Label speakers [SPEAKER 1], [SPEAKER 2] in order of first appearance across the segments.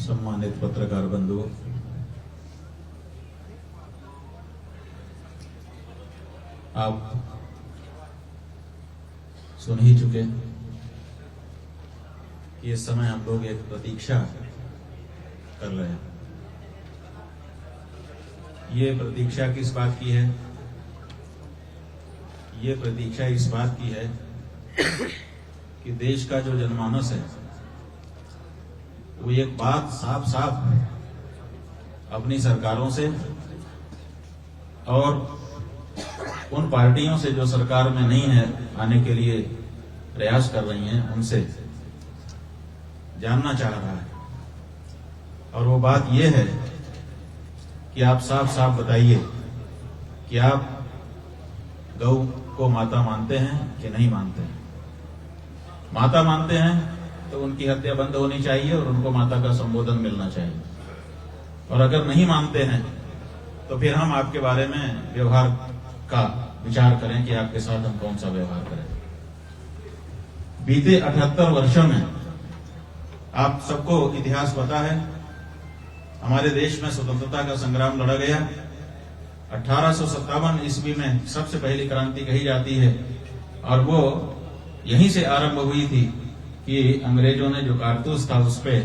[SPEAKER 1] सम्मानित पत्रकार बंधुओं, आप सुन ही चुके कि इस समय हम लोग एक प्रतीक्षा कर रहे हैं। ये प्रतीक्षा किस बात की है? ये प्रतीक्षा इस बात की है कि देश का जो जनमानस है वो एक बात साफ साफ अपनी सरकारों से और उन पार्टियों से जो सरकार में नहीं है आने के लिए प्रयास कर रही हैं, उनसे जानना चाह रहा है। और वो बात ये है कि आप साफ साफ बताइए कि आप गौ को माता मानते हैं कि नहीं मानते हैं। माता मानते हैं तो उनकी हत्या बंद होनी चाहिए और उनको माता का संबोधन मिलना चाहिए। और अगर नहीं मानते हैं तो फिर हम आपके बारे में व्यवहार का विचार करें कि आपके साथ हम कौन सा व्यवहार करें। बीते 78 वर्षों में आप सबको इतिहास पता है, हमारे देश में स्वतंत्रता का संग्राम लड़ा गया। 1857 ईस्वी में सबसे पहली क्रांति कही जाती है और वो यहीं से आरंभ हुई थी कि अंग्रेजों ने जो कारतूस था उस पे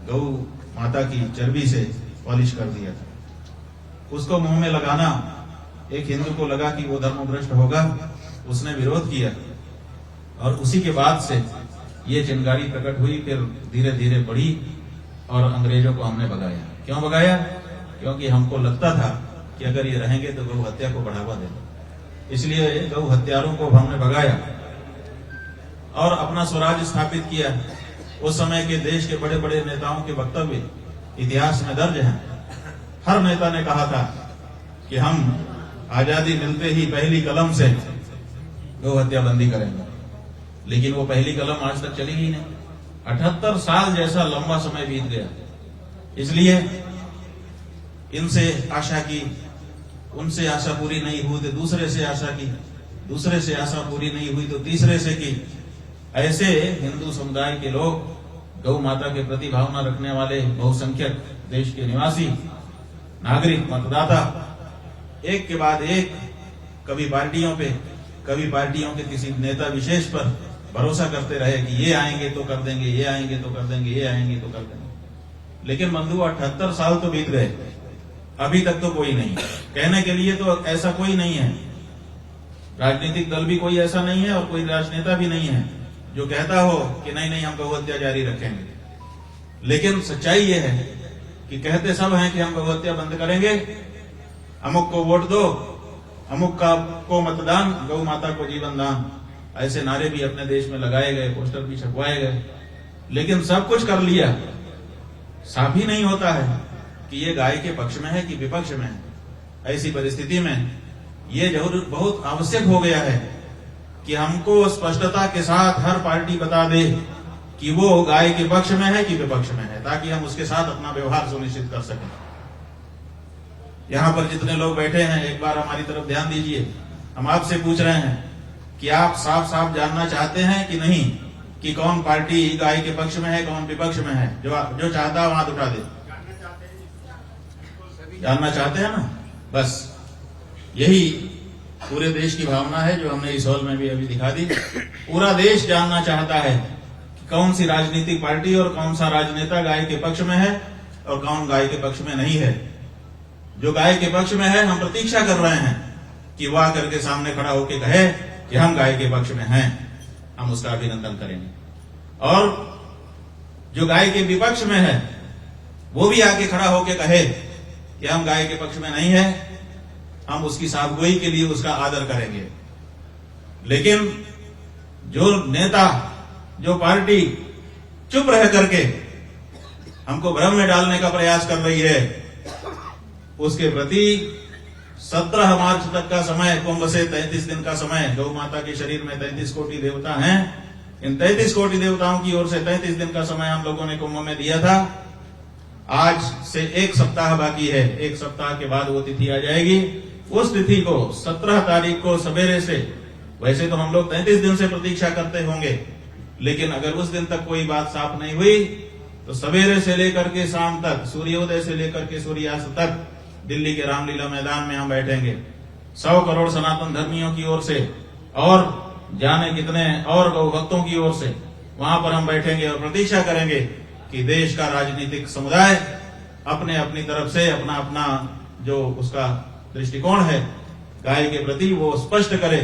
[SPEAKER 1] गौ माता की चर्बी से पॉलिश कर दिया था। उसको मुंह में लगाना एक हिंदू को लगा कि वो धर्मभ्रष्ट होगा, उसने विरोध किया और उसी के बाद से ये चिंगारी प्रकट हुई, फिर धीरे धीरे बढ़ी और अंग्रेजों को हमने भगाया। क्यों भगाया? क्योंकि हमको लगता था कि अगर ये रहेंगे तो गौ हत्या को बढ़ावा देंगे, इसलिए गौ हत्यारों को हमने भगाया और अपना स्वराज स्थापित किया। उस समय के देश के बड़े बड़े नेताओं के वक्तव्य इतिहास में दर्ज हैं। हर नेता ने कहा था कि हम आजादी मिलते ही पहली कलम से गौ हत्या बंदी करेंगे, लेकिन वो पहली कलम आज तक चली ही नहीं। 78 साल जैसा लंबा समय बीत गया। इसलिए इनसे आशा की, उनसे आशा पूरी नहीं हुई तो दूसरे से आशा की, दूसरे से आशा पूरी नहीं हुई तो तीसरे से की। ऐसे हिंदू समुदाय के लोग, गौ माता के प्रति भावना रखने वाले बहुसंख्यक देश के निवासी नागरिक, मतदाता एक के बाद एक कभी पार्टियों पे, कभी पार्टियों के किसी नेता विशेष पर भरोसा करते रहे कि ये आएंगे तो कर देंगे, ये आएंगे तो कर देंगे, ये आएंगे तो कर देंगे। लेकिन बंधु 78 साल तो बीत गए, अभी तक तो कोई नहीं। कहने के लिए तो ऐसा कोई नहीं है, राजनीतिक दल भी कोई ऐसा नहीं है और कोई राजनेता भी नहीं है जो कहता हो कि नहीं नहीं हम गौ हत्या जारी रखेंगे। लेकिन सच्चाई ये है कि कहते सब हैं कि हम गौ हत्या बंद करेंगे, अमुक को वोट दो, अमुक का को मतदान, गौ माता को जीवन दान, ऐसे नारे भी अपने देश में लगाए गए, पोस्टर भी छपवाए गए। लेकिन सब कुछ कर लिया, साफ ही नहीं होता है कि ये गाय के पक्ष में है कि विपक्ष में है। ऐसी परिस्थिति में ये जरूर बहुत आवश्यक हो गया है कि हमको स्पष्टता के साथ हर पार्टी बता दे कि वो गाय के पक्ष में है कि विपक्ष में है, ताकि हम उसके साथ अपना व्यवहार सुनिश्चित कर सकें। यहां पर जितने लोग बैठे हैं, एक बार हमारी तरफ ध्यान दीजिए। हम आपसे पूछ रहे हैं कि आप साफ साफ जानना चाहते हैं कि नहीं कि कौन पार्टी गाय के पक्ष में है, कौन विपक्ष में है? जो चाहता है हाथ उठा दे। जानना चाहते हैं ना? बस यही पूरे देश की भावना है जो हमने इस हॉल में भी अभी दिखा दी। पूरा देश जानना चाहता है कि कौन सी राजनीतिक पार्टी और कौन सा राजनेता गाय के पक्ष में है और कौन गाय के पक्ष में नहीं है। जो गाय के पक्ष में है, हम प्रतीक्षा कर रहे हैं कि वह करके सामने खड़ा होकर कहे कि हम गाय के पक्ष में हैं, हम उसका अभिनंदन करेंगे। और जो गाय के विपक्ष में है वो भी आके खड़ा होकर कहे कि हम गाय के पक्ष में नहीं है, हम उसकी साफगोई के लिए उसका आदर करेंगे। लेकिन जो नेता, जो पार्टी चुप रह करके हमको भ्रम में डालने का प्रयास कर रही है, उसके प्रति 17 मार्च तक का समय, कुंभ से 33 दिन का समय, गौ माता के शरीर में 33 कोटि देवता हैं। इन 33 कोटि देवताओं की ओर से 33 दिन का समय हम लोगों ने कुंभ में दिया था। आज से एक सप्ताह बाकी है, एक सप्ताह के बाद वो तिथि आ जाएगी। उस तिथि को 17 तारीख को सवेरे से, वैसे तो हम लोग 33 दिन से प्रतीक्षा करते होंगे, लेकिन अगर उस दिन तक कोई बात साफ नहीं हुई तो सवेरे से लेकर के शाम तक, सूर्योदय से लेकर के सूर्यास्त तक दिल्ली के रामलीला मैदान में हम बैठेंगे 100 करोड़ सनातन धर्मियों की ओर से और जाने कितने और गौ भक्तों की ओर से वहां पर हम बैठेंगे और प्रतीक्षा करेंगे कि देश का राजनीतिक समुदाय अपने अपनी तरफ से अपना अपना जो उसका दृष्टिकोण है गाय के प्रति वो स्पष्ट करे।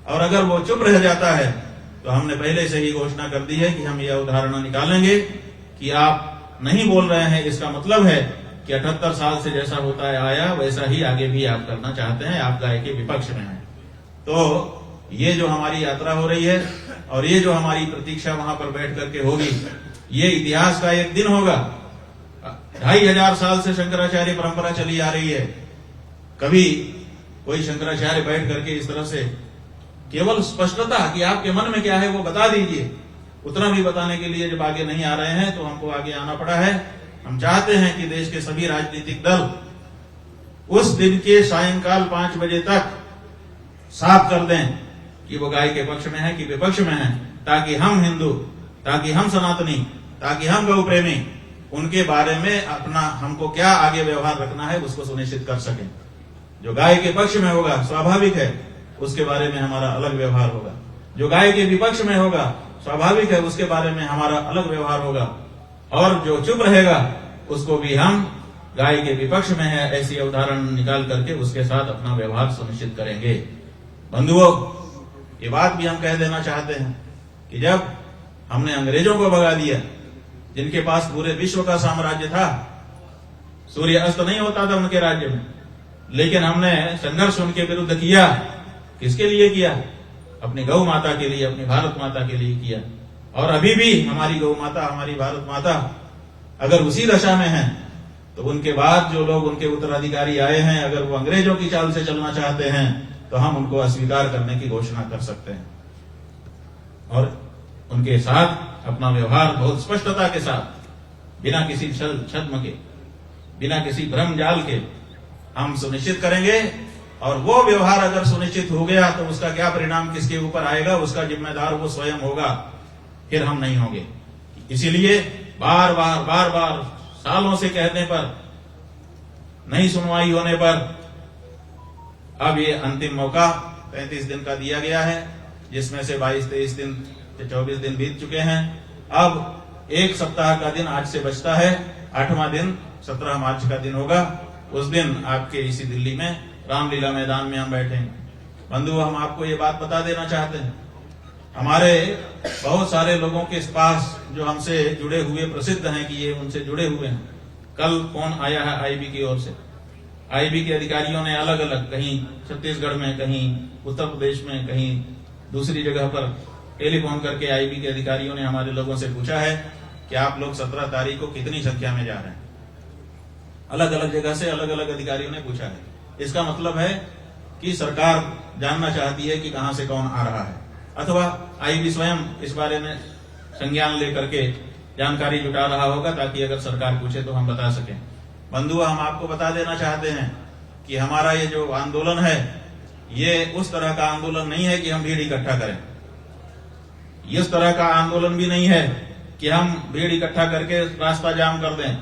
[SPEAKER 1] और अगर वो चुप रह जाता है तो हमने पहले से ही घोषणा कर दी है कि हम यह उदाहरण निकालेंगे कि आप नहीं बोल रहे हैं, इसका मतलब है कि 78 साल से जैसा होता है आया वैसा ही आगे भी आप करना चाहते हैं, आप गाय के विपक्ष में हैं। तो ये जो हमारी यात्रा हो रही है और ये जो हमारी प्रतीक्षा वहां पर बैठ करके होगी, ये इतिहास का एक दिन होगा। 2500 साल से शंकराचार्य परंपरा चली आ रही है। कभी कोई शंकराचार्य बैठ करके इस तरह से केवल स्पष्टता कि आपके मन में क्या है वो बता दीजिए, उतना भी बताने के लिए जब आगे नहीं आ रहे हैं तो हमको आगे आना पड़ा है। हम चाहते हैं कि देश के सभी राजनीतिक दल उस दिन के सायंकाल 5 बजे तक साफ कर दें कि वो गाय के पक्ष में है कि विपक्ष में है, ताकि हम हिंदू, ताकि हम सनातनी, ताकि हम गौ प्रेमी उनके बारे में अपना हमको क्या आगे व्यवहार रखना है उसको सुनिश्चित कर सकें। जो गाय के पक्ष में होगा स्वाभाविक है उसके बारे में हमारा अलग व्यवहार होगा, जो गाय के विपक्ष में होगा स्वाभाविक है उसके बारे में हमारा अलग व्यवहार होगा, और जो चुप रहेगा उसको भी हम गाय के विपक्ष में है ऐसी उदाहरण निकाल करके उसके साथ अपना व्यवहार सुनिश्चित करेंगे। बंधुओं, ये बात भी हम कह देना चाहते हैं कि जब हमने अंग्रेजों को भगा दिया जिनके पास पूरे विश्व का साम्राज्य था, सूर्य अस्त नहीं होता था उनके राज्य में, लेकिन हमने संघर्ष उनके विरुद्ध किया। किसके लिए किया? अपनी गौ माता के लिए, अपनी भारत माता के लिए किया। और अभी भी हमारी गौ माता, हमारी भारत माता अगर उसी दशा में है तो उनके बाद जो लोग उनके उत्तराधिकारी आए हैं, अगर वो अंग्रेजों की चाल से चलना चाहते हैं तो हम उनको अस्वीकार करने की घोषणा कर सकते हैं और उनके साथ अपना व्यवहार बहुत स्पष्टता के साथ, बिना किसी छद्म के, बिना किसी भ्रम जाल के हम सुनिश्चित करेंगे। और वो व्यवहार अगर सुनिश्चित हो गया तो उसका क्या परिणाम किसके ऊपर आएगा उसका जिम्मेदार वो स्वयं होगा, फिर हम नहीं होंगे। इसीलिए बार बार सालों से कहने पर, नहीं सुनवाई होने पर अब ये अंतिम मौका 35 दिन का दिया गया है, जिसमें से 22-23 दिन से 24 दिन बीत चुके हैं। अब एक सप्ताह का दिन आज से बचता है, 8वां दिन 17 मार्च का दिन होगा। उस दिन आपके इसी दिल्ली में रामलीला मैदान में हम बैठेंगे। बंधुओं, हम आपको ये बात बता देना चाहते हैं, हमारे बहुत सारे लोगों के पास जो हमसे जुड़े हुए प्रसिद्ध हैं कि ये उनसे जुड़े हुए हैं। कल फोन आया है आईबी की ओर से, आईबी के अधिकारियों ने अलग अलग, कहीं छत्तीसगढ़ में, कहीं उत्तर प्रदेश में, कहीं दूसरी जगह पर टेलीफोन करके आईबी के अधिकारियों ने हमारे लोगों से पूछा है कि आप लोग 17 तारीख को कितनी संख्या में जा रहे हैं। अलग अलग जगह से अलग अलग अधिकारियों ने पूछा है। इसका मतलब है कि सरकार जानना चाहती है कि कहां से कौन आ रहा है, अथवा आईबी स्वयं इस बारे में संज्ञान लेकर के जानकारी जुटा रहा होगा ताकि अगर सरकार पूछे तो हम बता सकें। बंधुओं, हम आपको बता देना चाहते हैं कि हमारा ये जो आंदोलन है ये उस तरह का आंदोलन नहीं है कि हम भीड़ इकट्ठा करें। इस तरह का आंदोलन भी नहीं है कि हम भीड़ इकट्ठा करके रास्ता जाम कर दें,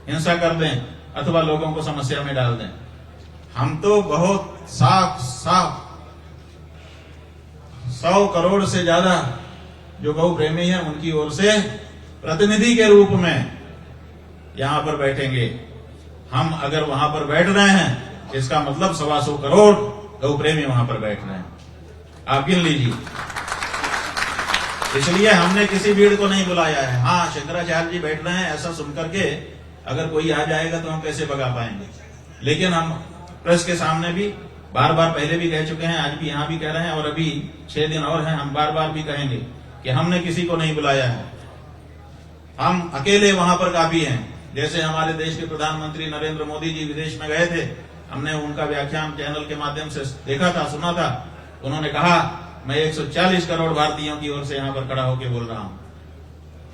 [SPEAKER 1] हिंसा कर दें अथवा लोगों को समस्या में डाल दें। हम तो बहुत साफ 100 करोड़ से ज्यादा जो गौ प्रेमी हैं उनकी ओर से प्रतिनिधि के रूप में यहां पर बैठेंगे। हम अगर वहां पर बैठ रहे हैं इसका मतलब 125 करोड़ गौ प्रेमी वहां पर बैठ रहे हैं, आप गिन लीजिए। इसलिए हमने किसी भीड़ को नहीं बुलाया है। हाँ, शंकराचार्य जी बैठ रहे हैं ऐसा सुनकर के अगर कोई आ जाएगा तो हम कैसे भगा पाएंगे। लेकिन हम प्रेस के सामने भी बार बार पहले भी कह चुके हैं, आज भी यहां भी कह रहे हैं और अभी 6 दिन और हैं, हम बार बार भी कहेंगे कि हमने किसी को नहीं बुलाया है। हम अकेले वहां पर काफी हैं। जैसे हमारे देश के प्रधानमंत्री नरेंद्र मोदी जी विदेश में गए थे, हमने उनका व्याख्यान चैनल के माध्यम से देखा था, सुना था। उन्होंने कहा मैं 140 करोड़ भारतीयों की ओर से यहां पर खड़ा होकर बोल रहा हूं,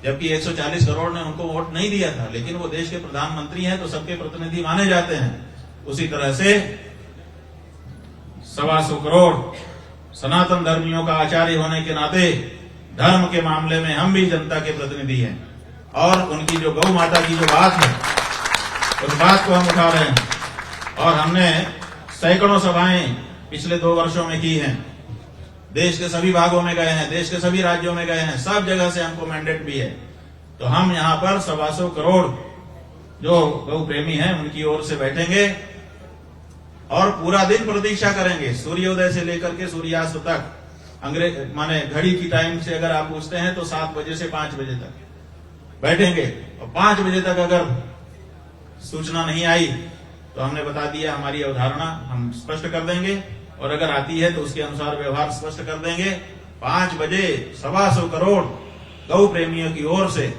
[SPEAKER 1] जबकि 140 करोड़ ने उनको वोट नहीं दिया था, लेकिन वो देश के प्रधानमंत्री हैं तो सबके प्रतिनिधि माने जाते हैं। उसी तरह से 125 करोड़ सनातन धर्मियों का आचार्य होने के नाते धर्म के मामले में हम भी जनता के प्रतिनिधि हैं। और उनकी जो गौ माता की जो बात है उस बात को हम उठा रहे हैं। और हमने सैकड़ों सभाएं पिछले 2 वर्षों में की हैं, देश के सभी भागों में गए हैं, देश के सभी राज्यों में गए हैं, सब जगह से हमको मैंडेट भी है। तो हम यहाँ पर 125 करोड़ जो गौ प्रेमी हैं उनकी ओर से बैठेंगे और पूरा दिन प्रतीक्षा करेंगे, सूर्योदय से लेकर के सूर्यास्त तक। अंग्रेज माने घड़ी की टाइम से अगर आप पूछते हैं तो 7 बजे से 5 बजे तक बैठेंगे, और 5 बजे तक अगर सूचना नहीं आई तो हमने बता दिया हमारी अवधारणा हम स्पष्ट कर देंगे, और अगर आती है तो उसके अनुसार व्यवहार स्पष्ट कर देंगे। 5 बजे 125 करोड़ गौ प्रेमियों की ओर से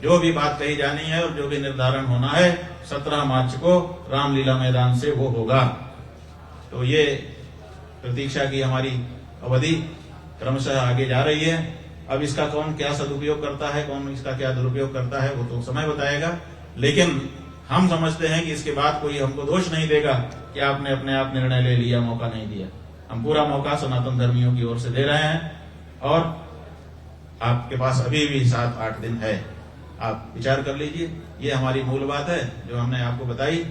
[SPEAKER 1] जो भी बात कही जानी है और जो भी निर्धारण होना है 17 मार्च को रामलीला मैदान से वो होगा। तो ये प्रतीक्षा की हमारी अवधि क्रमशः आगे जा रही है। अब इसका कौन क्या सदुपयोग करता है, कौन इसका क्या दुरुपयोग करता है, वो तो समय बताएगा। लेकिन हम समझते हैं कि इसके बाद कोई हमको दोष नहीं देगा कि आपने अपने आप निर्णय ले लिया, मौका नहीं दिया। हम पूरा मौका सनातन धर्मियों की ओर से दे रहे हैं, और आपके पास अभी भी 7-8 दिन है, आप विचार कर लीजिए। ये हमारी मूल बात है जो हमने आपको बताई।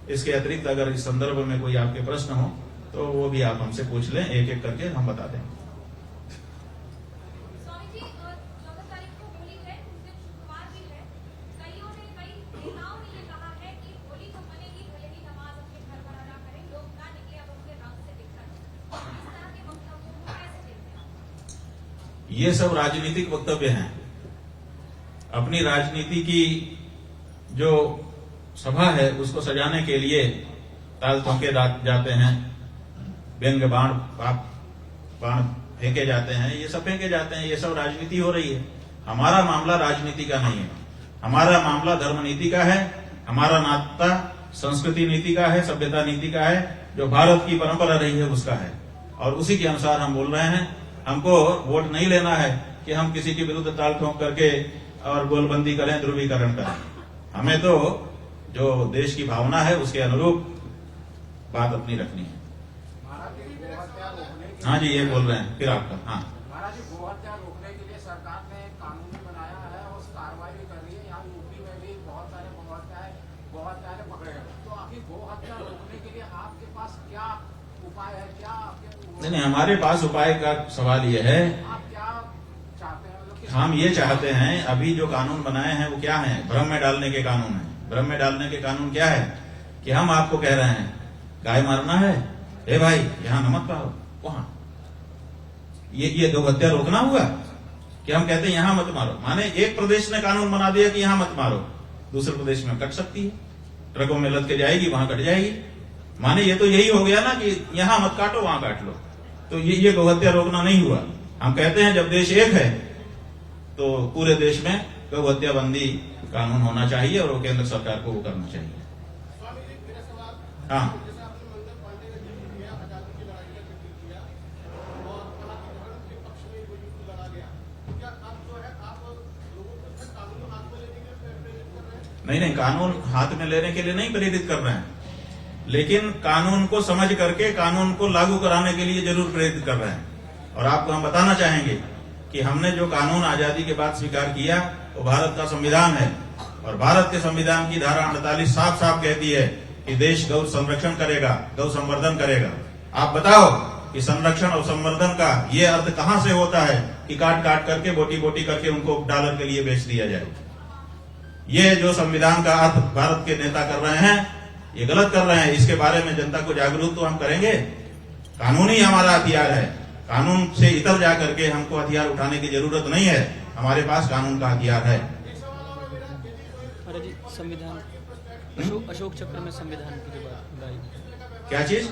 [SPEAKER 1] इसके अतिरिक्त अगर इस संदर्भ में कोई आपके प्रश्न हो तो वो भी आप हमसे पूछ लें, एक एक करके हम बता दें। ये सब राजनीतिक वक्तव्य हैं। अपनी राजनीति की जो सभा है उसको सजाने के लिए ताल ठोके जाते हैं, व्यंग बाण फेंके जाते हैं, ये सब फेंके जाते हैं, ये सब राजनीति हो रही है। हमारा मामला राजनीति का नहीं है, हमारा मामला धर्म नीति का है, हमारा नाता संस्कृति नीति का है, सभ्यता नीति का है, जो भारत की परंपरा रही है उसका है, और उसी के अनुसार हम बोल रहे हैं। हमको वोट नहीं लेना है कि हम किसी के विरुद्ध ताल ठोक करके और गोलबंदी करें, ध्रुवीकरण करें। हमें तो जो देश की भावना है उसके अनुरूप बात अपनी रखनी है। हाँ जी, ये बोल रहे हैं फिर आपका। हाँ
[SPEAKER 2] महाराज जी, गोहत्या रोकने के लिए सरकार ने कानून बनाया है और उस कार्रवाई भी कर रही है। यहाँ यूपी में भी बहुत सारे गोहत्या पकड़े गए। तो आखिर गोहत्या रोकने के लिए आपके पास क्या उपाय है? क्या
[SPEAKER 1] नहीं, हमारे पास उपाय का सवाल ये है,
[SPEAKER 2] आप क्या चाहते हैं?
[SPEAKER 1] हम ये चाहते हैं, अभी जो कानून बनाए हैं वो क्या है? भ्रम में डालने के कानून है। भ्रम में डालने के कानून क्या है कि हम आपको कह रहे हैं गाय मारना है, ए भाई यहाँ न मत पाओ, वहां ये गोहत्या रोकना हुआ कि हम कहते हैं यहां मत मारो। माने एक प्रदेश ने कानून बना दिया कि यहां मत मारो, दूसरे प्रदेश में कट सकती है, ट्रकों में लद के जाएगी, वहां कट जाएगी। माने ये तो यही हो गया ना कि यहां मत काटो, वहां काट लो। तो ये गोहत्या रोकना नहीं हुआ। हम कहते हैं जब देश एक है तो पूरे देश में गोहत्या बंदी कानून होना चाहिए और वो केंद्र सरकार को वो करना चाहिए। हाँ, नहीं, कानून हाथ में लेने के लिए नहीं प्रेरित कर रहे हैं, लेकिन कानून को समझ करके कानून को लागू कराने के लिए जरूर प्रेरित कर रहे हैं। और आपको हम बताना चाहेंगे कि हमने जो कानून आजादी के बाद स्वीकार किया वो भारत का संविधान है, और भारत के संविधान की धारा 48 साफ साफ कहती है कि देश गौ संरक्षण करेगा, गौ संवर्धन करेगा। आप बताओ कि संरक्षण और संवर्धन का ये अर्थ कहां से होता है कि काट काट करके बोटी बोटी करके उनको डॉलर के लिए बेच दिया जाए। ये जो संविधान का अर्थ भारत के नेता कर रहे हैं ये गलत कर रहे हैं। इसके बारे में जनता को जागरूक तो हम करेंगे। कानून ही हमारा हथियार है, कानून से इतर जाकर के हमको हथियार उठाने की जरूरत नहीं है, हमारे पास कानून का हथियार है।
[SPEAKER 3] संविधान अशोक चक्र में संविधान की जो बात
[SPEAKER 1] क्या चीज?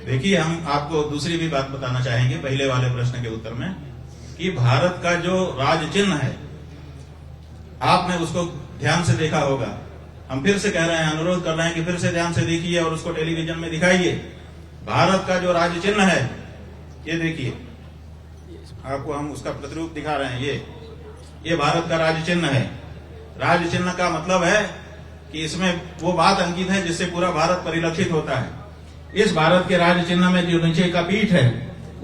[SPEAKER 1] देखिए, हम आपको दूसरी भी बात बताना चाहेंगे पहले वाले प्रश्न के उत्तर में कि भारत का जो राज चिन्ह है आपने उसको ध्यान से देखा होगा। हम फिर से कह रहे हैं, अनुरोध कर रहे हैं कि फिर से ध्यान से देखिए और उसको टेलीविजन में दिखाइए। भारत का जो राज चिन्ह है ये देखिए, आपको हम उसका प्रतिरूप दिखा रहे हैं। ये भारत का राज चिन्ह है। राज चिन्ह का मतलब है कि इसमें वो बात अंकित है जिससे पूरा भारत परिलक्षित होता है। इस भारत के राज चिन्ह में जो नीचे का पीठ है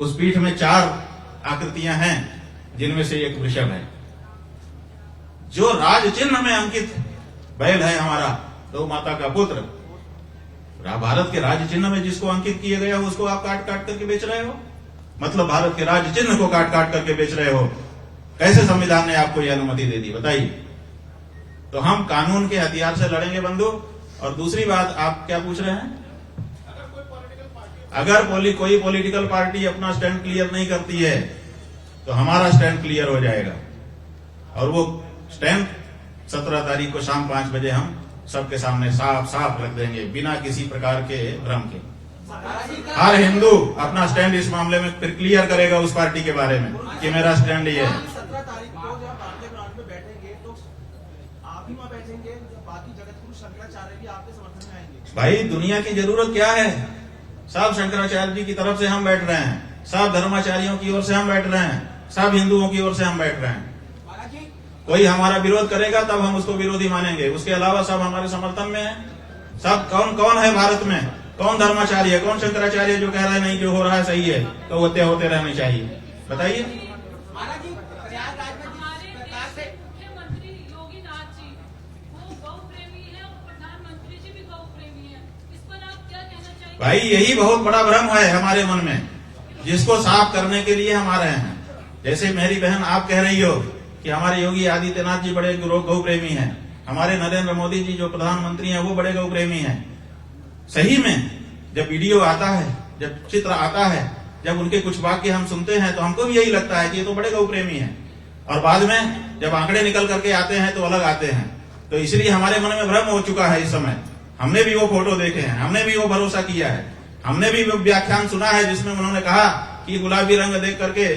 [SPEAKER 1] उस पीठ में 4 आकृतियां हैं, जिनमें से एक वृषभ है। जो राज चिन्ह में अंकित बैल है हमारा, गौ माता का पुत्र, भारत के राज चिन्ह में जिसको अंकित किया गया हो, उसको आप काट काट करके बेच रहे हो। मतलब भारत के राज चिन्ह को काट काट करके बेच रहे हो। कैसे संविधान ने आपको यह अनुमति दे दी, बताइए। तो हम कानून के हथियार से लड़ेंगे बंधु। और दूसरी बात, आप क्या पूछ रहे हैं? अगर कोई पॉलिटिकल पार्टी अपना स्टैंड क्लियर नहीं करती है, तो हमारा स्टैंड क्लियर हो जाएगा। और वो स्टैंड 17 तारीख को शाम 5 बजे हम सबके सामने साफ साफ रख देंगे, बिना किसी प्रकार के भ्रम के। हर हिंदू अपना स्टैंड इस मामले में फिर क्लियर करेगा उस पार्टी के बारे में कि मेरा स्टैंड ये है।
[SPEAKER 4] 17 तारीख को जब भारतीय ग्राउंड में बैठेंगे तो आप ही वहां बैठेंगे, बाकी जगतगुरु शंकराचार्य भी आपके समर्थन में आएंगे।
[SPEAKER 1] भाई, दुनिया की जरूरत क्या है? सब शंकराचार्य जी की तरफ से हम बैठ रहे हैं, सब धर्माचार्यों की ओर से हम बैठ रहे हैं, सब हिंदुओं की ओर से हम बैठ रहे हैं। कोई हमारा विरोध करेगा तब हम उसको विरोधी मानेंगे, उसके अलावा सब हमारे समर्थन में है। सब कौन है भारत में? कौन धर्माचार्य है, कौन शंकराचार्य जो कह रहा है नहीं जो हो रहा है सही है, तो होते होते रहने चाहिए? बताइए।
[SPEAKER 5] मुख्यमंत्री योगी नाथ जी वो गौ प्रेमी है और प्रधानमंत्री जी भी गौ प्रेमी है, इस पर आप क्या कहना चाहिए?
[SPEAKER 1] भाई, यही बहुत बड़ा भ्रम है हमारे मन में, जिसको साफ करने के लिए हम आ रहे हैं। जैसे मेरी बहन आप कह रही हो कि हमारे योगी आदित्यनाथ जी बड़े गौ प्रेमी हैं, हमारे नरेंद्र मोदी जी जो प्रधानमंत्री हैं वो बड़े गौ प्रेमी हैं। सही में जब वीडियो आता है, जब चित्र आता है, जब उनके कुछ वाक्य हम सुनते हैं, तो हमको भी यही लगता है कि ये तो बड़े गौ प्रेमी हैं। और बाद में जब आंकड़े निकल करके आते हैं तो अलग आते हैं। तो इसलिए हमारे मन में भ्रम हो चुका है इस समय। हमने भी वो फोटो देखे हैं, हमने भी वो भरोसा किया है, हमने भी वो व्याख्यान सुना है जिसमें उन्होंने कहा कि गुलाबी रंग देख करके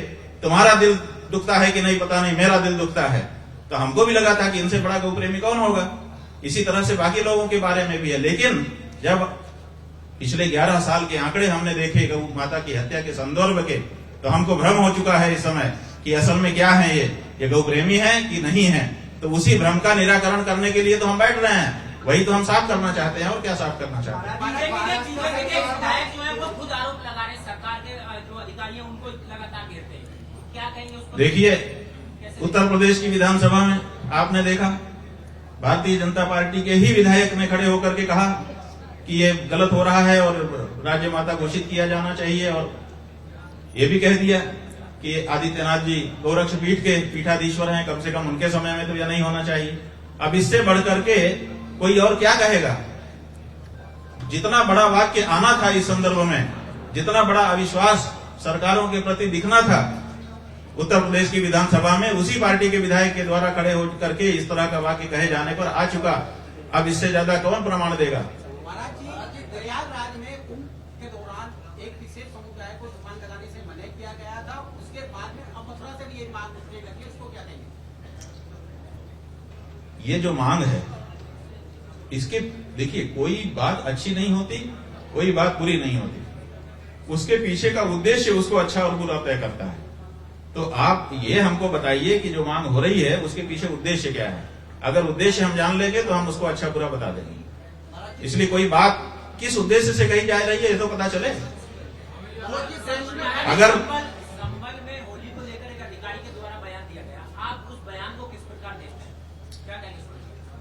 [SPEAKER 1] तुम्हारा दिल दुखता है कि नहीं पता नहीं, मेरा दिल दुखता है। तो हमको भी लगा था कि इनसे बड़ा गौ प्रेमी कौन होगा। इसी तरह से बाकी लोगों के बारे में भी है। लेकिन जब पिछले 11 साल के आंकड़े हमने देखे गौ माता की हत्या के संदर्भ के, तो हमको भ्रम हो चुका है इस समय कि असल में क्या है, ये गौ प्रेमी है कि नहीं है। तो उसी भ्रम का निराकरण करने के लिए तो हम बैठ रहे हैं, वही तो हम साफ करना चाहते हैं। और क्या साफ करना चाहते हैं?
[SPEAKER 6] विधायक जो है वो खुद आरोप लगा रहे हैं, सरकार के जो अधिकारी हैं उनको लगातार घेरते हैं, क्या कहेंगे उसको?
[SPEAKER 1] देखिए, उत्तर प्रदेश की विधानसभा में आपने देखा, भारतीय जनता पार्टी के ही विधायक ने खड़े होकर के कहा कि ये गलत हो रहा है और राज्य माता घोषित किया जाना चाहिए। और ये भी कह दिया कि आदित्यनाथ जी गौरक्ष पीठ के पीठाधीश्वर हैं, कम से कम उनके समय में तो यह नहीं होना चाहिए। अब इससे बढ़ करके कोई और क्या कहेगा? जितना बड़ा वाक्य आना था इस संदर्भ में, जितना बड़ा अविश्वास सरकारों के प्रति दिखना था उत्तर प्रदेश की विधानसभा में, उसी पार्टी के विधायक के द्वारा खड़े होकर के इस तरह का वाक्य कहे जाने पर आ चुका। अब इससे ज्यादा कौन प्रमाण देगा?
[SPEAKER 4] महाराज जी, प्रयागराज में कुंभ के दौरान एक विशेष समुदाय को दुकान लगाने से मना किया गया था, उसके बाद में अब मथुरा से भी ये मांग उठने लगी, उसको क्या कहेंगे?
[SPEAKER 1] ये जो मांग है, इसके देखिए, कोई बात अच्छी नहीं होती, कोई बात बुरी नहीं होती, उसके पीछे का उद्देश्य उसको अच्छा और बुरा तय करता है। तो आप ये हमको बताइए कि जो मांग हो रही है उसके पीछे उद्देश्य क्या है। अगर उद्देश्य हम जान लेंगे तो हम उसको अच्छा बुरा बता देंगे। इसलिए कोई बात किस उद्देश्य से कही जा रही है ये तो पता चले। अगर
[SPEAKER 6] संबल में होली को लेकर एक अधिकारी के द्वारा बयान दिया गया, आप उस बयान को किस प्रकार देखते हैं, क्या कहेंगे?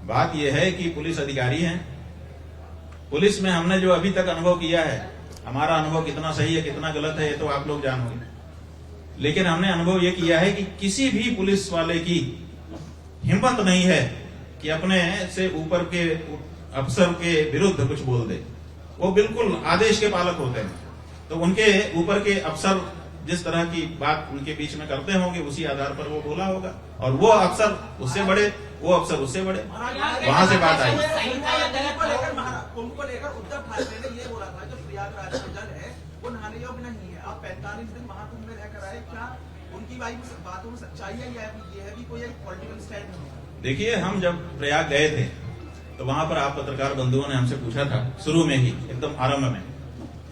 [SPEAKER 1] बात यह है कि पुलिस अधिकारी हैं, पुलिस में हमने जो अभी तक अनुभव किया है, हमारा अनुभव कितना सही है कितना गलत है ये तो आप लोग जानोगे, लेकिन हमने अनुभव ये किया है कि किसी भी पुलिस वाले की हिम्मत नहीं है कि अपने से ऊपर के अफसर के विरुद्ध कुछ बोल दे। वो बिल्कुल आदेश के पालक होते हैं, तो उनके ऊपर के अफसर जिस तरह की बात उनके बीच में करते होंगे उसी आधार पर वो बोला होगा, और वो अफसर उससे बड़े, वो अफसर उससे बड़े, वहां से बात आई।
[SPEAKER 4] कुंभ को लेकर उद्धव ठाकरे ने ये बोला था जो प्रयागराज में जल है वो नहाने योग्य नहीं है, आप 45 दिन महाकुंभ में रहकर आए, क्या उनकी बातों में सच्चाई है या ये है भी कोई एक पॉलिटिकल स्टैंड है?
[SPEAKER 1] देखिए, हम जब प्रयाग गए थे तो वहां पर आप पत्रकार बंधुओं ने हमसे पूछा था शुरू में ही, एकदम आरंभ में,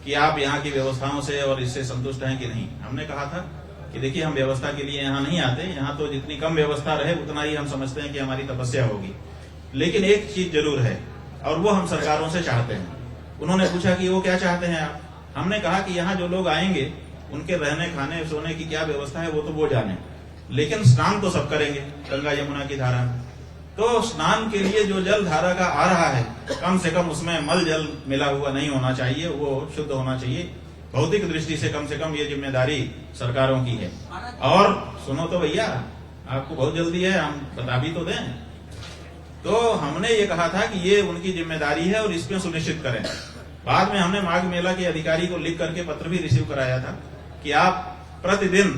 [SPEAKER 1] कि आप यहाँ की व्यवस्थाओं से और इससे संतुष्ट हैं कि नहीं। हमने कहा था कि देखिए, हम व्यवस्था के लिए यहाँ नहीं आते, यहाँ तो जितनी कम व्यवस्था रहे उतना ही हम समझते हैं कि हमारी तपस्या होगी। लेकिन एक चीज जरूर है और वो हम सरकारों से चाहते हैं। उन्होंने पूछा कि वो क्या चाहते हैं आप? हमने कहा कि यहाँ जो लोग आएंगे उनके रहने खाने सोने की क्या व्यवस्था है वो तो वो जाने, लेकिन स्नान तो सब करेंगे गंगा यमुना की धारा में। तो स्नान के लिए जो जल धारा का आ रहा है कम से कम उसमें मल जल मिला हुआ नहीं होना चाहिए, वो शुद्ध होना चाहिए। भौतिक दृष्टि से कम ये जिम्मेदारी सरकारों की है। और सुनो तो भैया, आपको बहुत जल्दी है, हम बता भी तो दें। तो हमने ये कहा था कि ये उनकी जिम्मेदारी है और इसमें सुनिश्चित करें। बाद में हमने माघ मेला के अधिकारी को लिख करके पत्र भी रिसीव कराया था कि आप प्रतिदिन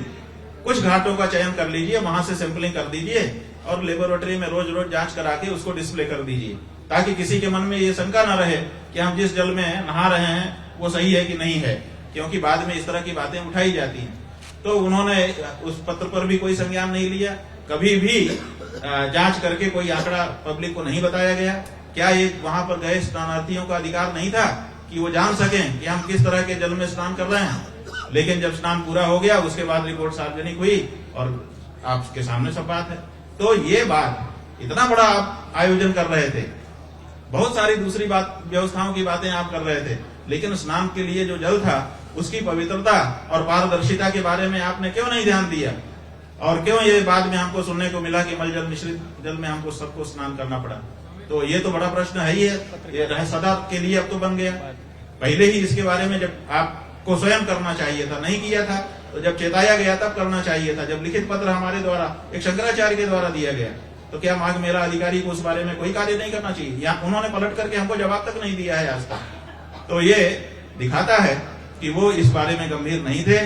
[SPEAKER 1] कुछ घाटों का चयन कर लीजिए, वहां से सैंपलिंग कर दीजिए और लेबोरेटरी में रोज जांच करा के उसको डिस्प्ले कर दीजिए, ताकि किसी के मन में ये शंका न रहे कि हम जिस जल में नहा रहे हैं वो सही है कि नहीं है, क्योंकि बाद में इस तरह की बातें उठाई जाती हैं। तो उन्होंने उस पत्र पर भी कोई संज्ञान नहीं लिया, कभी भी जांच करके कोई आंकड़ा पब्लिक को नहीं बताया गया। क्या ये वहां पर गए स्नानार्थियों का अधिकार नहीं था कि वो जान सकें कि हम किस तरह के जल में स्नान कर रहे हैं? लेकिन जब स्नान पूरा हो गया उसके बाद रिपोर्ट सार्वजनिक हुई और आपके सामने सब बात है। तो ये बात, इतना बड़ा आप आयोजन कर रहे थे, बहुत सारी दूसरी बात व्यवस्थाओं की बातें आप कर रहे थे, लेकिन स्नान के लिए जो जल था उसकी पवित्रता और पारदर्शिता के बारे में आपने क्यों नहीं ध्यान दिया? और क्यों ये बाद में हमको सुनने को मिला कि मल जल मिश्रित जल में हमको सबको स्नान करना पड़ा? तो ये तो बड़ा प्रश्न है ही है, ये सदा के लिए अब तो बन गया। पहले ही इसके बारे में जब आपको स्वयं करना चाहिए था, नहीं किया था, तो जब चेताया गया तब करना चाहिए था। जब लिखित पत्र हमारे द्वारा एक शंकराचार्य के द्वारा दिया गया, तो क्या माघ मेला अधिकारी को उस बारे में कोई कार्य नहीं करना चाहिए? या उन्होंने पलट करके हमको जवाब तक नहीं दिया है आज तक। तो ये दिखाता है कि वो इस बारे में गंभीर नहीं थे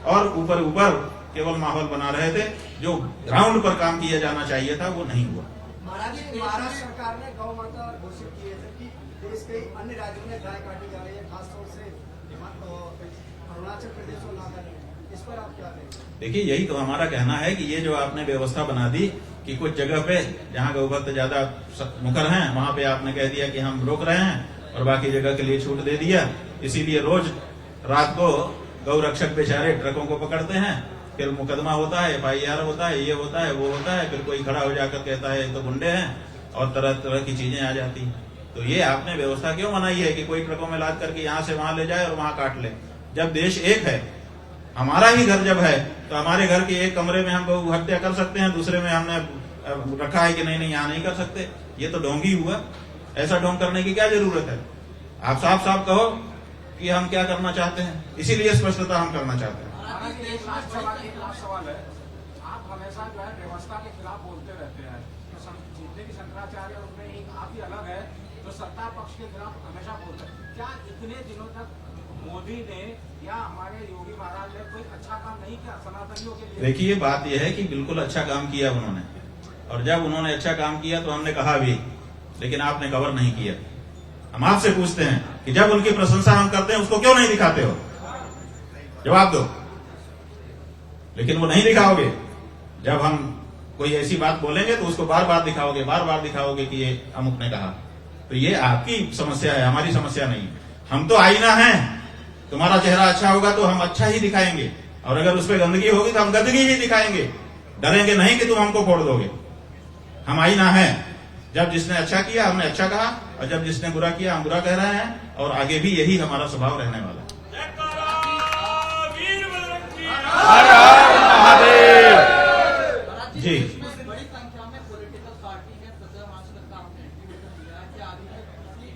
[SPEAKER 1] और ऊपर केवल माहौल बना रहे थे। जो ग्राउंड पर काम किया जाना चाहिए था वो नहीं हुआ।
[SPEAKER 7] महाराष्ट्र सरकार ने गौ माता घोषित किए थे कि देश के अन्य राज्यों में गाय काटी जा रही है, खासतौर से अरुणाचल प्रदेश और नागालैंड, इस पर आप क्या कहेंगे?
[SPEAKER 1] देखिए, यही तो हमारा कहना है कि ये जो आपने व्यवस्था बना दी कि कुछ जगह पे जहाँ गौ भक्त ज्यादा मुखर हैं वहां पे आपने कह दिया कि हम रोक रहे हैं और बाकी जगह के लिए छूट दे दिया। इसीलिए रोज रात को गौ रक्षक बेचारे ट्रकों को पकड़ते हैं, फिर मुकदमा होता है, FIR होता है, ये होता है, वो होता है, फिर कोई खड़ा हो जाकर कहता है तो गुंडे हैं और तरह तरह की चीजें आ जाती हैं। तो ये आपने व्यवस्था क्यों बनाई है कि कोई ट्रकों में लाद करके यहाँ से वहां ले जाए और वहां काट ले? जब देश एक है, हमारा ही घर जब है, तो हमारे घर के एक कमरे में हम गौ हत्या कर सकते हैं, दूसरे में हमने रखा है कि नहीं यहाँ नहीं कर सकते। ये तो ढोंगी हुआ। ऐसा ढोंग करने की क्या जरूरत है? आप साफ साफ कहो कि हम क्या करना चाहते हैं, इसीलिए स्पष्टता हम करना चाहते हैं।
[SPEAKER 2] एक लास्ट सवाल है, आप हमेशा जो है व्यवस्था के खिलाफ बोलते रहते हैं। जितने भी शंकराचार्य उनमें एक आप ही अलग है जो सत्ता पक्ष के खिलाफ हमेशा बोलते हैं। क्या इतने दिनों तक मोदी ने या हमारे योगी महाराज ने कोई अच्छा काम नहीं किया सनातनियों के लिए?
[SPEAKER 1] देखिए, बात यह है कि बिल्कुल अच्छा काम किया उन्होंने, और जब उन्होंने अच्छा काम किया तो हमने कहा भी, लेकिन आपने कवर नहीं किया। हम आपसे पूछते हैं कि जब उनकी प्रशंसा हम करते हैं उसको क्यों नहीं दिखाते हो? जवाब दो। लेकिन वो नहीं दिखाओगे। जब हम कोई ऐसी बात बोलेंगे तो उसको बार बार दिखाओगे कि ये अमुक ने कहा। तो ये आपकी समस्या है, हमारी समस्या नहीं। हम तो आईना हैं, तुम्हारा चेहरा अच्छा होगा तो हम अच्छा ही दिखाएंगे, और अगर उस पर गंदगी होगी तो हम गंदगी ही दिखाएंगे। डरेंगे नहीं कि तुम हमको फोड़ दोगे। हम आईना है। जब जिसने अच्छा किया हमने अच्छा कहा, और जब जिसने बुरा किया हम बुरा कह रहे हैं, और आगे भी यही हमारा स्वभाव रहने वाला है। जी,
[SPEAKER 7] बड़ी संख्या में पॉलिटिकल पार्टी ने प्रजामांसक का आपने इंटीमेशन दिया है कि अभी तक किसी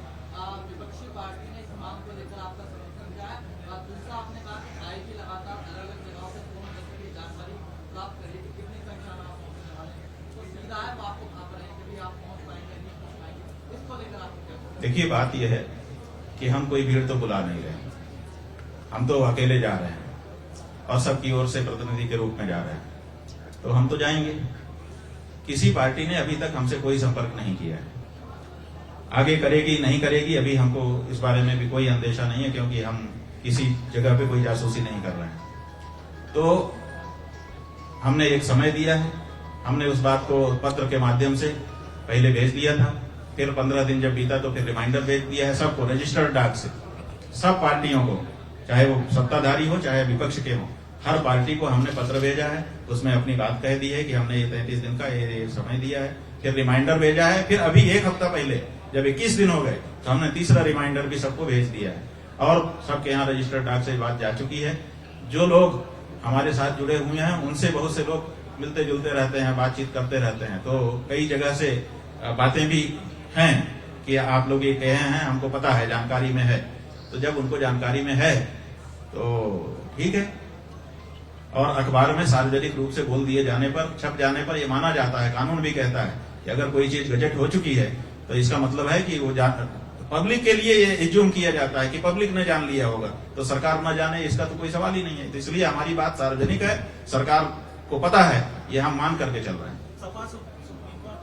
[SPEAKER 7] विपक्षी पार्टी ने इस मांग को लेकर आपका समर्थन किया है। और दूसरा आपने कहा कि आईटी लगातार अलग अलग जगहों से फोन करके भी जानकारी प्राप्त करिए कि कितनी संख्या में आप पहुंचने वाले हैं। तो सीधा है, आपको कहाँ पर है कि आप पहुंच पाएंगे नहीं पहुंच पाएंगे, इसको लेकर आपको क्या?
[SPEAKER 1] देखिए, बात यह है कि हम कोई भीड़ तो बुला नहीं रहे, हम तो अकेले जा रहे हैं और सबकी ओर से प्रतिनिधि के रूप में जा रहे हैं। तो हम तो जाएंगे। किसी पार्टी ने अभी तक हमसे कोई संपर्क नहीं किया है। आगे करेगी नहीं करेगी अभी हमको इस बारे में भी कोई अंदेशा नहीं है, क्योंकि हम किसी जगह पे कोई जासूसी नहीं कर रहे हैं। तो हमने एक समय दिया है, हमने उस बात को पत्र के माध्यम से पहले भेज दिया था, फिर 15 दिन जब बीता तो फिर रिमाइंडर भेज दिया है सबको, रजिस्टर्ड डाक से, सब पार्टियों को, चाहे वो सत्ताधारी हो चाहे विपक्ष के हो, हर पार्टी को हमने पत्र भेजा है। उसमें अपनी बात कह दी है कि हमने ये 33 दिन का ये समय दिया है, फिर रिमाइंडर भेजा है। फिर अभी एक हफ्ता पहले जब 21 दिन हो गए तो हमने तीसरा रिमाइंडर भी सबको भेज दिया है, और सबके यहाँ रजिस्टर्ड डाक से बात जा चुकी है। जो लोग हमारे साथ जुड़े हुए हैं उनसे बहुत से लोग मिलते जुलते रहते हैं, बातचीत करते रहते हैं। तो कई जगह से बातें भी हैं कि आप लोग ये कहे हैं, हमको पता है, जानकारी में है। तो जब उनको जानकारी में है तो ठीक है। और अखबार में सार्वजनिक रूप से बोल दिए जाने पर, छप जाने पर ये माना जाता है, कानून भी कहता है कि अगर कोई चीज गजट हो चुकी है तो इसका मतलब है कि वो पब्लिक के लिए ये एज्यूम किया जाता है कि पब्लिक ने जान लिया होगा, तो सरकार न जाने इसका तो कोई सवाल ही नहीं है। तो इसलिए हमारी बात सार्वजनिक है, सरकार को पता है, ये हम मान करके चल रहे हैं।
[SPEAKER 4] सपा सुप्रीम कोर्ट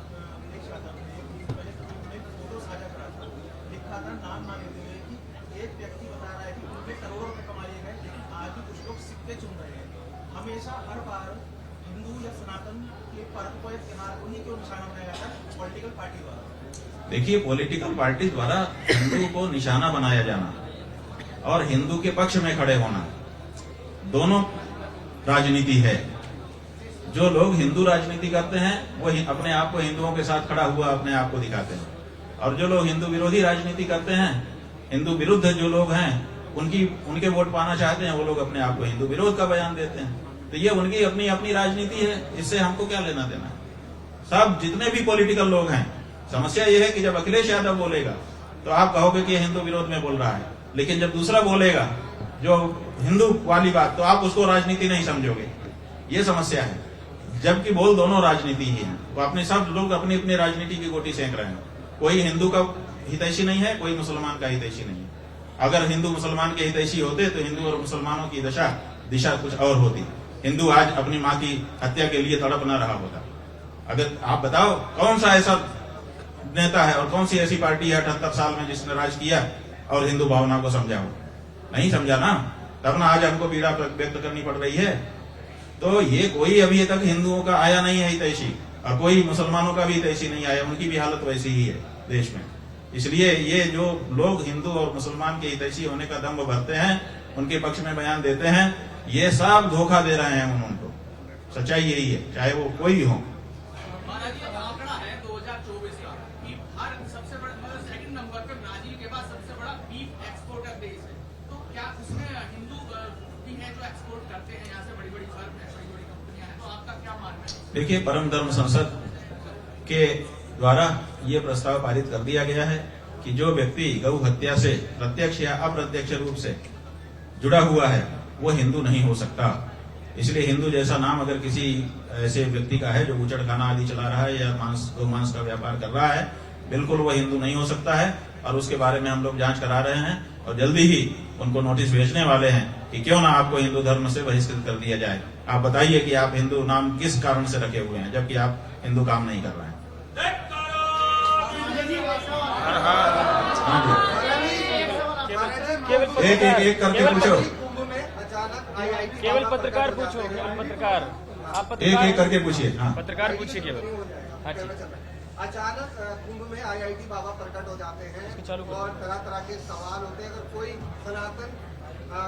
[SPEAKER 4] ने फोटो साझा करा था, लिखा था नाम ना लेते हुए कि एक व्यक्ति बता रहा है कि उनके करोड़ों रुपए कमाए गए, लेकिन आज भी कुछ लोग सिक्के चुन रहे हैं। हमेशा हर बार हिंदू या सनातन के पर्व को, त्योहार को ही क्यों निशाना बनाया जाता है पॉलिटिकल पार्टी द्वारा?
[SPEAKER 1] देखिए, पॉलिटिकल पार्टी द्वारा हिंदू को निशाना बनाया जाना और हिंदू के पक्ष में खड़े होना दोनों राजनीति है। जो लोग हिंदू राजनीति करते हैं वो अपने आप को हिंदुओं के साथ खड़ा हुआ अपने आप को दिखाते हैं, और जो लोग हिंदू विरोधी राजनीति करते हैं, हिंदू विरुद्ध जो लोग हैं, उनके वोट पाना चाहते हैं, वो लोग अपने आप को हिंदू विरोध का बयान देते हैं। तो ये उनकी अपनी अपनी राजनीति है, इससे हमको क्या लेना देना। सब जितने भी पॉलिटिकल लोग हैं, समस्या ये है कि जब अखिलेश यादव बोलेगा तो आप कहोगे कि हिंदू विरोध में बोल रहा है, लेकिन जब दूसरा बोलेगा जो हिंदू वाली बात, तो आप उसको राजनीति नहीं समझोगे। ये समस्या है, जबकि बोल दोनों राजनीति ही है। वो अपने सब लोग अपनी अपनी राजनीति की गोटी सेंक रहे हैं। कोई हिंदू का हितैषी नहीं है, कोई मुसलमान का हितैषी नहीं है। अगर हिंदू मुसलमान के हितैषी होते तो हिंदू और मुसलमानों की दिशा कुछ और होती। हिंदू आज अपनी माँ की हत्या के लिए तड़प न रहा होता। अगर आप बताओ कौन सा ऐसा नेता है और कौन सी ऐसी पार्टी है 78 साल में जिसने राज किया और हिंदू भावना को समझा हो? नहीं समझा ना, तब ना आज हमको पीड़ा व्यक्त करनी पड़ रही है। तो ये कोई अभी तक हिंदुओं का आया नहीं है हितैषी, और कोई मुसलमानों का भी हितैषी नहीं आया, उनकी भी हालत वैसी ही है देश में। इसलिए ये जो लोग हिंदू और मुसलमान के हितैषी होने का दम्भ भरते हैं, उनके पक्ष में बयान देते हैं, ये सब धोखा दे रहे हैं उनको। सच्चाई यही है, चाहे वो कोई भी हो।
[SPEAKER 7] आंकड़ा है 2024 का कि भारत सबसे बड़ा, सेकंड नंबर पे ब्राजील के बाद सबसे बड़ा बीफ एक्सपोर्टर देश है। तो क्या उसमें हिंदू भी है जो एक्सपोर्ट करते हैं यहाँ से? बड़ी बड़ी फर्म है, बड़ी बड़ी कंपनियां हैं, तो आपका क्या मानना है?
[SPEAKER 1] देखिए, परम धर्म संसद के द्वारा ये प्रस्ताव पारित कर दिया गया है कि जो व्यक्ति गौ हत्या से प्रत्यक्ष या अप्रत्यक्ष रूप से जुड़ा हुआ है वो हिंदू नहीं हो सकता। इसलिए हिंदू जैसा नाम अगर किसी ऐसे व्यक्ति का है जो बूचड़खाना आदि चला रहा है या गौ मांस का व्यापार कर रहा है, बिल्कुल वो हिंदू नहीं हो सकता है। और उसके बारे में हम लोग जांच करा रहे हैं और जल्दी ही उनको नोटिस भेजने वाले हैं कि क्यों ना आपको हिंदू धर्म से बहिष्कृत कर दिया जाए। आप बताइए कि आप हिंदू नाम किस कारण से रखे हुए हैं जबकि आप हिंदू काम नहीं कर रहे हैं। एक करके पूछो,
[SPEAKER 3] केवल पत्रकार पूछो, पत्रकार आप
[SPEAKER 1] एक करके पूछिए। हाँ,
[SPEAKER 3] पत्रकार पूछिए केवल। हाँ जी।
[SPEAKER 8] अचानक कुंभ में आईआईटी बाबा प्रकट हो जाते हैं और तरह तरह के सवाल होते हैं। अगर कोई सनातन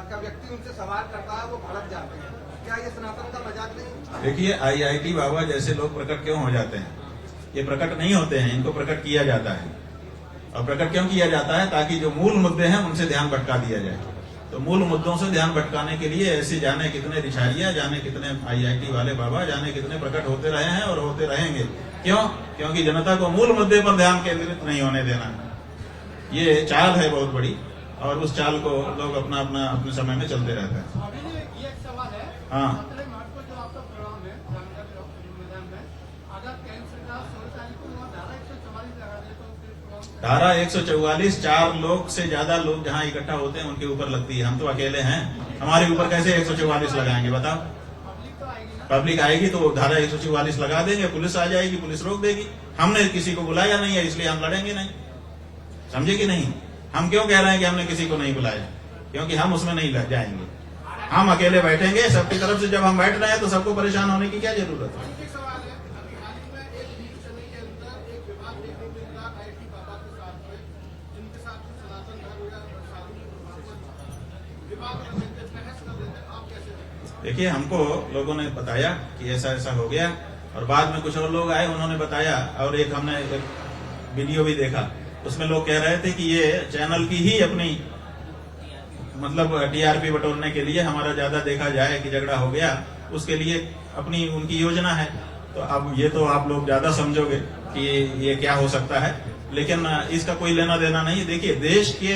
[SPEAKER 8] का व्यक्ति उनसे सवाल करता है वो भड़क जाते हैं। क्या ये सनातन का मजाक नहीं?
[SPEAKER 1] देखिए, आईआईटी बाबा जैसे लोग प्रकट क्यों हो जाते हैं? ये प्रकट नहीं होते हैं, इनको प्रकट किया जाता है। और प्रकट क्यों किया जाता है? ताकि जो मूल मुद्दे हैं उनसे ध्यान भटका दिया जाए। तो मूल मुद्दों से ध्यान भटकाने के लिए ऐसे जाने कितने रिछारिया, जाने कितने आईआईटी वाले बाबा, जाने कितने प्रकट होते रहे हैं और होते रहेंगे। क्यों? क्योंकि जनता को मूल मुद्दे पर ध्यान केंद्रित नहीं होने देना। ये चाल है बहुत बड़ी, और उस चाल को लोग अपने समय में चलते रहते हैं।
[SPEAKER 2] ये एक सवाल है।
[SPEAKER 1] हाँ,
[SPEAKER 2] जो आपका प्रोग्राम है मैदान में, अगर केंद्र सरकार 16 तारीख को धारा 144 लगा दे तो
[SPEAKER 1] धारा 144 4 लोग से ज्यादा लोग जहाँ इकट्ठा होते हैं उनके ऊपर लगती है। हम तो अकेले हैं, हमारे ऊपर कैसे 144 लगाएंगे बताओ? पब्लिक आएगी तो धारा 144 लगा देंगे, पुलिस आ जाएगी, पुलिस रोक देगी। हमने किसी को बुलाया नहीं है, इसलिए हम लड़ेंगे नहीं। समझे कि नहीं? हम क्यों कह रहे हैं कि हमने किसी को नहीं बुलाया? क्योंकि हम उसमें नहीं लग जाएंगे। हम अकेले बैठेंगे सबकी तरफ से। जब हम बैठ रहे हैं तो सबको परेशान होने की क्या जरूरत है? देखिए, हमको लोगों ने बताया कि ऐसा ऐसा हो गया, और बाद में कुछ और लोग आए, उन्होंने बताया, और एक हमने वीडियो भी देखा, उसमें लोग कह रहे थे कि ये चैनल की ही अपनी मतलब टीआरपी बटोरने के लिए, हमारा ज्यादा देखा जाए कि झगड़ा हो गया, उसके लिए अपनी उनकी योजना है। तो अब ये तो आप लोग ज्यादा समझोगे कि ये क्या हो सकता है, लेकिन इसका कोई लेना देना नहीं। देखिए, देश के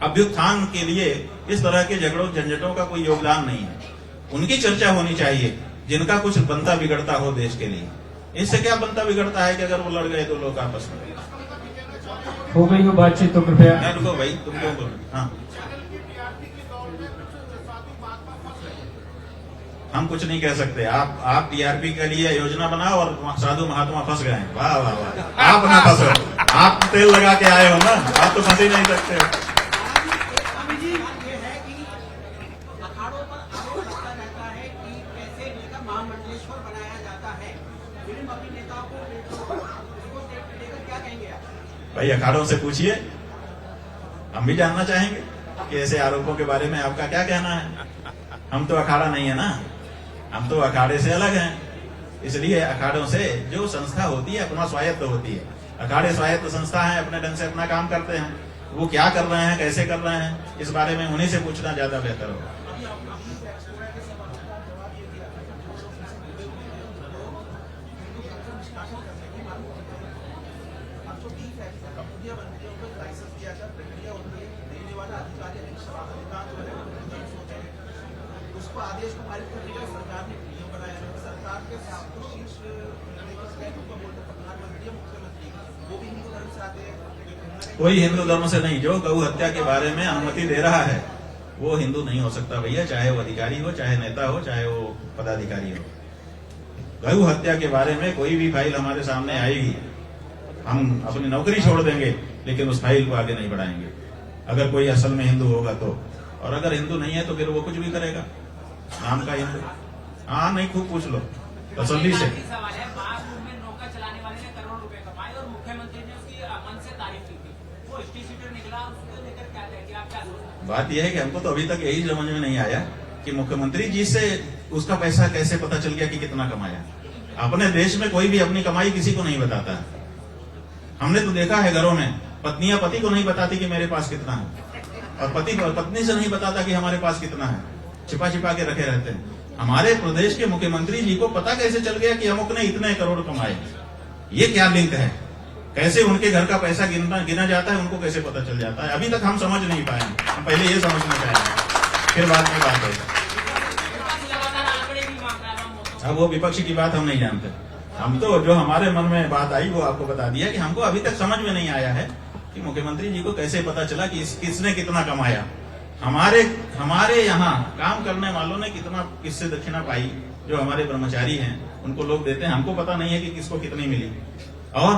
[SPEAKER 1] अभ्युत्थान के लिए इस तरह के झगड़ों झंझटों का कोई योगदान नहीं है। उनकी चर्चा होनी चाहिए जिनका कुछ बनता बिगड़ता हो देश के लिए। इससे क्या बनता बिगड़ता है कि अगर वो लड़ गए तो लोग आपस में।
[SPEAKER 3] हो गई हो बातचीत तो कृपया।
[SPEAKER 1] रुको भाई, तुमको बोलो। हाँ, हम कुछ नहीं कह सकते। आप टीआरपी के लिए योजना बनाओ और साधु महात्मा फंस गए हैं। वाह वाह वाह, आप ना फंसो, आप तेल लगा के आए हो ना, आप तो फंस ही नहीं सकते।
[SPEAKER 4] स्वामी जी, ये है कि अखाड़ों पर आरोप लगता रहता है कि कैसे लेकर महामंडलेश्वर बनाया जाता है। फिल्म अपनी नेताओं को इसको लेकर क्या कहेंगे आप?
[SPEAKER 1] भाई, अखाड़ों से पूछिए, हम भी जानना चाहेंगे कि ऐसे आरोपों के बारे में आपका क्या कहना है। हम तो अखाड़ा नहीं है ना, हम तो अखाड़े से अलग हैं। इसलिए अखाड़ों से जो संस्था होती है अपना स्वायत्त होती है। अखाड़े स्वायत्त संस्था है, अपने ढंग से अपना काम करते हैं। वो क्या कर रहे हैं, कैसे कर रहे हैं, इस बारे में उन्हीं से पूछना ज्यादा बेहतर होगा।
[SPEAKER 4] उसको आदेश को पारित करने का सरकार ने नियम बनाया है। सरकार के शीर्ष प्रधानमंत्री मुख्यमंत्री वो भी हिंदू धर्म से आते हैं।
[SPEAKER 1] कोई हिंदू धर्म से नहीं। जो गौ हत्या के बारे में अनुमति दे रहा है वो हिंदू नहीं हो सकता भैया, चाहे वो अधिकारी हो, चाहे नेता हो, चाहे वो पदाधिकारी हो। गौ हत्या के बारे में कोई भी फाइल हमारे सामने आएगी, हम अपनी नौकरी छोड़ देंगे, लेकिन उस फाइल को आगे नहीं बढ़ाएंगे। अगर कोई असल में हिंदू होगा तो, और अगर हिंदू नहीं है तो फिर वो कुछ भी करेगा नाम का हिंदू। हाँ, नहीं, खूब पूछ लो तसल्ली से।
[SPEAKER 6] सवाल है, महाकुंभ में नौका चलाने वाले ने करोड़ रुपए कमाए और मुख्यमंत्री ने उसकी मन से तारीफ की थी। वो स्टेट निकला, उसको लेकर क्या कहेंगे आप? क्या सोचते?
[SPEAKER 1] बात यह है कि हमको तो अभी तक यही समझ में नहीं आया कि मुख्यमंत्री जी से उसका पैसा कैसे पता चल गया कि कितना कमाया। अपने देश में कोई भी अपनी कमाई किसी को नहीं बताता है। हमने तो देखा है घरों में पत्नियां पति को नहीं बताती कि मेरे पास कितना है, और पति पत्नी से नहीं बताता कि हमारे पास कितना है, छिपा छिपा के रखे रहते हैं। हमारे प्रदेश के मुख्यमंत्री जी को पता कैसे चल गया कि अमुक ने इतने करोड़ कमाए? ये क्या लिंक है? कैसे उनके घर का पैसा गिना जाता है, उनको कैसे पता चल जाता है? अभी तक हम समझ नहीं पाए। हम पहले ये समझना चाहेंगे, फिर बाद में बात होगी। अब वो विपक्ष की बात हम नहीं जानते। हम तो जो हमारे मन में बात आई वो आपको बता दिया कि हमको अभी तक समझ में नहीं आया है कि मुख्यमंत्री जी को कैसे पता चला कि किसने कितना कमाया। हमारे यहाँ काम करने वालों ने कितना किससे दक्षिणा पाई, जो हमारे कर्मचारी हैं उनको लोग देते हैं। हमको पता नहीं है कि किसको कितनी मिली, और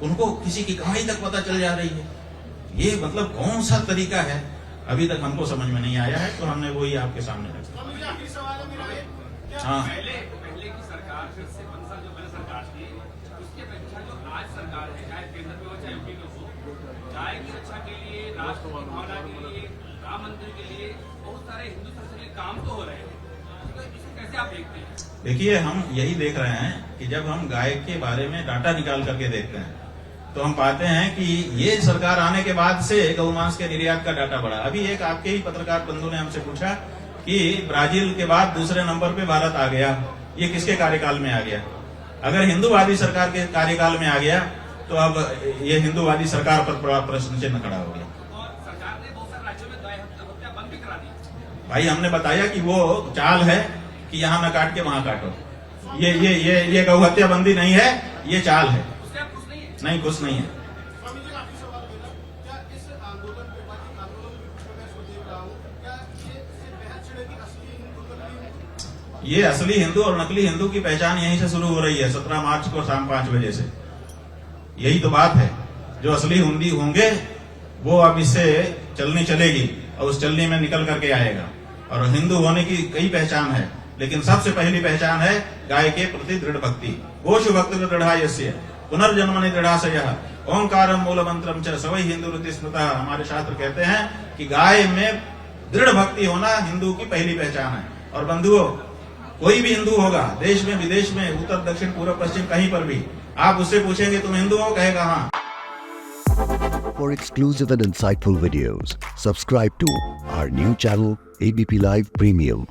[SPEAKER 1] उनको किसी की कमाई तक पता चल जा रही है। ये मतलब कौन सा तरीका है, अभी तक हमको समझ में नहीं आया है। तो हमने वही आपके सामने रखा। हाँ,
[SPEAKER 2] पहले की सरकार जो पहले सरकार थी उसके अपेक्षा जो आज सरकार है, चाहे केंद्र में हो चाहे यूपी में हो, गाय की रक्षा के लिए, राष्ट्र की भावना के लिए, राम मंदिर के लिए बहुत सारे हिंदू संसदीय काम तो हो रहे हैं। तो इसको कैसे आप देखते हैं?
[SPEAKER 1] देखिए, हम यही देख रहे हैं कि जब हम गाय के बारे में डाटा निकाल करके देखते हैं तो हम पाते हैं कि ये सरकार आने के बाद से गौ मांस के निर्यात का डाटा बढ़ा। अभी एक आपके ही पत्रकार बंधु ने हमसे पूछा कि ब्राजील के बाद दूसरे नंबर पे भारत आ गया, ये किसके कार्यकाल में आ गया? अगर हिंदूवादी सरकार के कार्यकाल में आ गया तो अब ये हिंदूवादी सरकार पर प्रश्न चिन्ह खड़ा हो गया।
[SPEAKER 2] और सरकार ने बहुत सारे राज्यों में गाय हत्या बंद भी करा दी।
[SPEAKER 1] भाई, हमने बताया कि वो चाल है कि यहाँ न काट के वहां काटो। ये गौ हत्या बंदी नहीं है, ये चाल है।
[SPEAKER 2] उससे आप खुश नहीं है?
[SPEAKER 1] नहीं, कुछ नहीं है। ये असली हिंदू और नकली हिंदू की पहचान यहीं से शुरू हो रही है 17 मार्च को शाम 5 बजे से। यही तो बात है। जो असली हिंदी होंगे वो अब इससे चलनी चलेगी और उस चलनी में निकल करके आएगा। और हिंदू होने की कई पहचान है, लेकिन सबसे पहली पहचान है गाय के प्रति दृढ़ भक्ति। गोशु भक्ति दृढ़ायस्य पुनर्जन्मनि दृढ़ाशयः ओंकारम मूल मंत्रम च सवै हिंदू रीति स्मृतः। हमारे शास्त्र कहते हैं कि गाय में दृढ़ भक्ति होना हिंदू की पहली पहचान है। और बंधुओं, कोई भी हिंदू होगा, देश में विदेश में, उत्तर दक्षिण पूर्व पश्चिम कहीं पर भी, आप उससे पूछेंगे तुम हिंदू हो, कहेगा हाँ।
[SPEAKER 9] For exclusive and insightful videos, subscribe to our new channel ABP Live Premium.